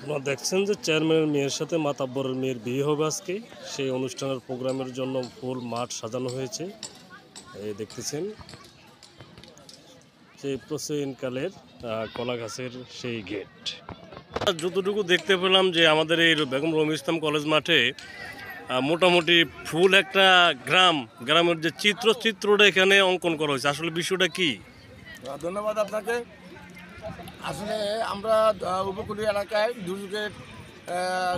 আপনারা দেখছেন যে চেয়ারম্যানের মেয়ের সাথে মাতাব্বরের মেয়ের বিয়ে হবে আজকে। সেই অনুষ্ঠানের প্রোগ্রামের জন্য ফুল মাঠ সাজানো হয়েছে। এই দেখতেছেন যে প্রাচীনকালের কলা গাছের সেই গেট। যতটুকু দেখতে পেলাম যে আমাদের এই বেগম রোকেয়া ইসলাম কলেজ মাঠে মোটামুটি ফুল একটা গ্রামের যে চিত্রটা এখানে অঙ্কন করা হয়েছে। আসলে বিষয়টা কি? ধন্যবাদ আপনাকে। আসলে আমরা উপকূলীয় এলাকায় দুর্যোগের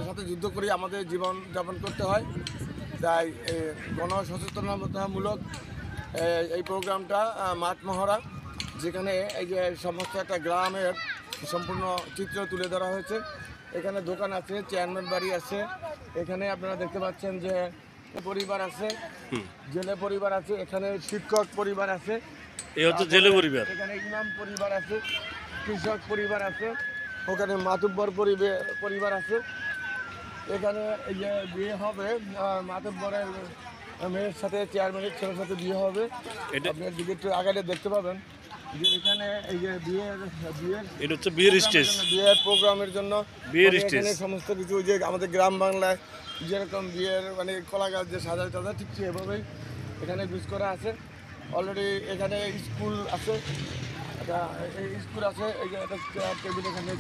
সাথে যুদ্ধ করি আমাদের জীবন যাপন করতে হয়, তাই গণসচেতনতামূলক এই প্রোগ্রামটা মাঠ মহড়া, যেখানে এই যে সমস্ত একটা গ্রামের সম্পূর্ণ চিত্র তুলে ধরা হয়েছে। এখানে দোকান আছে, চেয়ারম্যান বাড়ি আছে, এখানে আপনারা দেখতে পাচ্ছেন যে পরিবার আছে, জেলে পরিবার আছে, এখানে শিক্ষক পরিবার আছে, এই হচ্ছে জেলে পরিবার, এখানে ইমাম পরিবার আছে, কৃষক পরিবার আছে, ওখানে মাতুব্বর পরিবার আছে। এখানে এই যে বিয়ে হবে, মাতুব্বরের মেয়ের সাথে চেয়ারম্যানের ছেলের সাথে বিয়ে হবে। আপনি যদি একটু আগালে দেখতে পাবেন যে এখানে এই যে এটা হচ্ছে বিয়ের স্টেজ, বিয়ের প্রোগ্রামের জন্য এখানে সমস্ত কিছু যে আমাদের গ্রাম বাংলায় যেরকম বিয়ের মানে কলা গাছ যে সাজায় তাদের ঠিক সেভাবেই এখানে ইউজ করা আছে। অলরেডি এখানে স্কুল আছে, স্কুল আছে, এই যে একটা টেবিল এখানে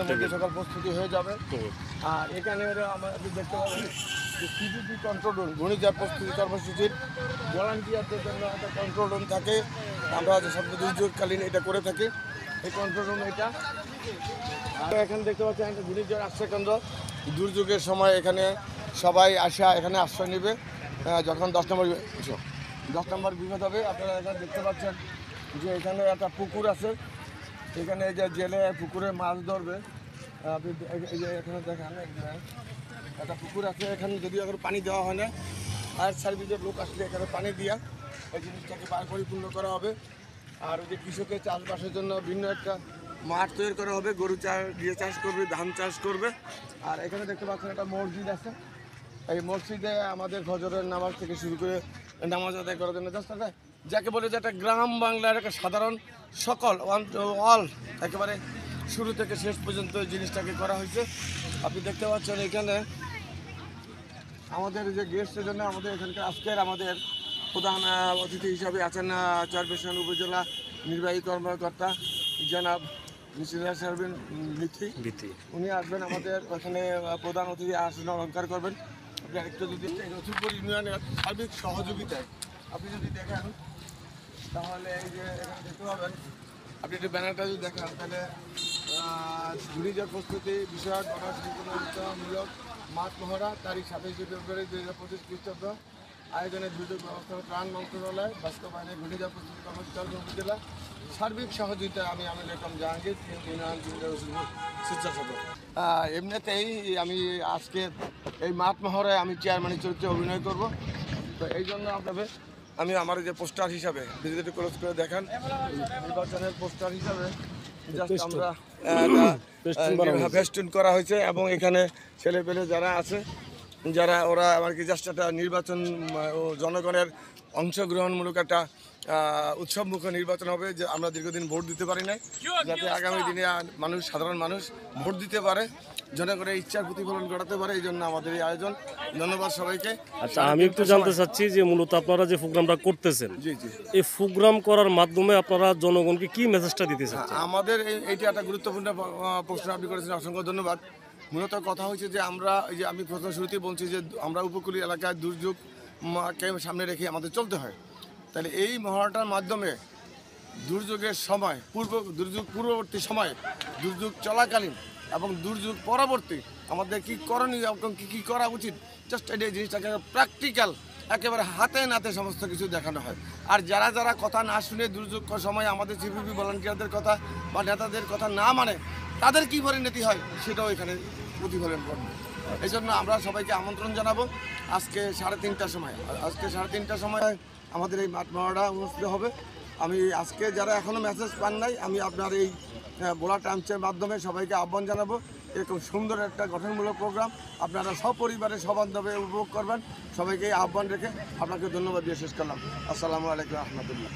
মধ্যে সকাল প্রস্তুতি হয়ে যাবে। আর এখানে আমাদের দেখতে পাবেন সিপিপি কন্ট্রোল রুম, ঘূর্ণিঝড় প্রস্তুতি কর্মসূচির ভলান্টিয়ারদের জন্য একটা কন্ট্রোল রুম থাকে। আমরা সব দুর্যোগকালীন এটা করে থাকি, এই কন্ট্রোল রুম এটা। আর এখানে দেখতে পাচ্ছেন একটা ঘূর্ণিঝড় আশ্রয় কেন্দ্র। দুর্যোগের সময় এখানে সবাই এখানে আশ্রয় নেবে। যখন 10 নম্বর বিপদ হবে, আপনারা এখানে দেখতে পাচ্ছেন যে এখানে একটা পুকুর আছে, এখানে যে জেলে পুকুরে মাছ ধরবে। আপনি এই যে এখানে দেখেন একটা পুকুর আছে, এখানে যদি এখন পানি দেওয়া হয় না, ফায়ার সার্ভিসের লোক আসলে এখানে পানি দিয়া এই জিনিসটাকে পরিপূর্ণ করা হবে। আর ওই যে কৃষকের চাষবাসের জন্য ভিন্ন একটা মাঠ তৈরি করা হবে, গরু দিয়ে চাষ করবে, ধান চাষ করবে। আর এখানে দেখতে পাচ্ছেন একটা মসজিদ আছে, এই মসজিদে আমাদের ফজরের নামাজ থেকে শুরু করে নামাজ আদায় করার জন্য যাকে বলে যে একটা গ্রাম বাংলার একটা সাধারণ সকল অল একেবারে শুরু থেকে শেষ পর্যন্ত এই জিনিসটাকে করা হয়েছে। আপনি দেখতে পাচ্ছেন এখানে আমাদের যে গেস্টের জন্য আমাদের এখানকার আজকের আমাদের প্রধান অতিথি হিসাবে আছেন চরপেশন উপজেলা নির্বাহী কর্মকর্তা জনাব মিসিরা সার্বিন বিথি। উনি আসবেন আমাদের ওখানে প্রধান অতিথি আসন অলঙ্কার করবেন। আপনি আরেকটু যদি রসুলপুর ইউনিয়নের সার্বিক সহযোগিতায় আপনি যদি দেখেন তাহলে এই যে এখানে দেখতে পাবেন, আপনি একটু ব্যানারটা যদি দেখেন তাহলে ঘূর্ণিঝড় প্রস্তুতি বিষয়ক গণসচেতনতামূলক মাঠ মহড়া তারিখ 27 ফেব্রুয়ারি 2025 খ্রিস্টাব্দ আয়োজনে দুর্যোগ ব্যবস্থাপনা ত্রাণ মন্ত্রণালয় বাস্তবায়নে ঘূর্ণিঝড় প্রস্তুতি কর্মসূচি উপজেলা সার্বিক সহযোগিতা আমি রকম জাহাঙ্গীর স্বেচ্ছাসেবক। এমনিতেই আমি আজকে এই মাঠ মহড়ায় আমি চেয়ারম্যানের চরিত্রে অভিনয় করব, তো এই জন্য আপনাদের আমি আমার যে পোস্টার হিসাবে ভিডিওটি ক্লোজ করে দেখান, নির্বাচনের পোস্টার হিসাবে জাস্ট আমরা ফেস্টুন করা হয়েছে এবং এখানে ছেলেপেলে যারা আছে ওরা আমার কি জাস্ট একটা নির্বাচন ও জনগণের অংশগ্রহণমূলক একটা উৎসবমুখ নির্বাচন হবে, যে আমরা দীর্ঘদিন ভোট দিতে পারি না, যাতে আগামী দিনে সাধারণ মানুষ ভোট দিতে পারে, জনগণের ইচ্ছার প্রতিফলন ঘটাতে পারে, এই জন্য আমাদের এই আয়োজন। ধন্যবাদ সবাইকে। আচ্ছা, আমি একটু জানতে চাচ্ছি যে মূলত আপনারা যে প্রোগ্রামটা করতেছেন, জি, এই প্রোগ্রাম করার মাধ্যমে আপনারা জনগণকে কি মেসেজটা দিতে চাচ্ছেন? আমাদের এইটা একটা গুরুত্বপূর্ণ প্রশ্ন আপনি করেছেন, অসংখ্য ধন্যবাদ। মূলত কথা হচ্ছে যে আমরা এই যে আমি প্রথম শুরুতেই বলছি যে আমরা উপকূলীয় এলাকায় দুর্যোগকে সামনে রেখে আমাদের চলতে হয়। তাহলে এই মহড়াটার মাধ্যমে দুর্যোগের সময় দুর্যোগ পূর্ববর্তী সময়, দুর্যোগ চলাকালীন এবং দুর্যোগ পরবর্তী আমাদের কী করণীয় এবং কী করা উচিত, জাস্ট এই জিনিসটাকে প্র্যাকটিক্যাল একেবারে হাতে নাতে সমস্ত কিছু দেখানো হয়। আর যারা কথা না শুনে দুর্যোগ সময় আমাদের সিপিপি ভলান্টিয়ারদের কথা বা নেতাদের কথা না মানে তাদের কী পরিণতি হয় সেটাও এখানে প্রতিফলন করবে। এই জন্য আমরা সবাইকে আমন্ত্রণ জানাবো আজকে 3:30টার সময়। আজকে 3:30টার সময় আমাদের এই মাঠ মহড়া অনুষ্ঠিত হবে। আমি আজকে যারা এখনও মেসেজ পান নাই, আমি আপনার এই বোলা টাইমসের মাধ্যমে সবাইকে আহ্বান জানাবো, এরকম সুন্দর একটা গঠনমূলক প্রোগ্রাম আপনারা সপরিবারে সবান্ধবে উপভোগ করবেন। সবাইকে আহ্বান রেখে আপনাকে ধন্যবাদ দিয়ে শেষ করলাম। আসসালামু আলাইকুম রহমতুল্লাহ।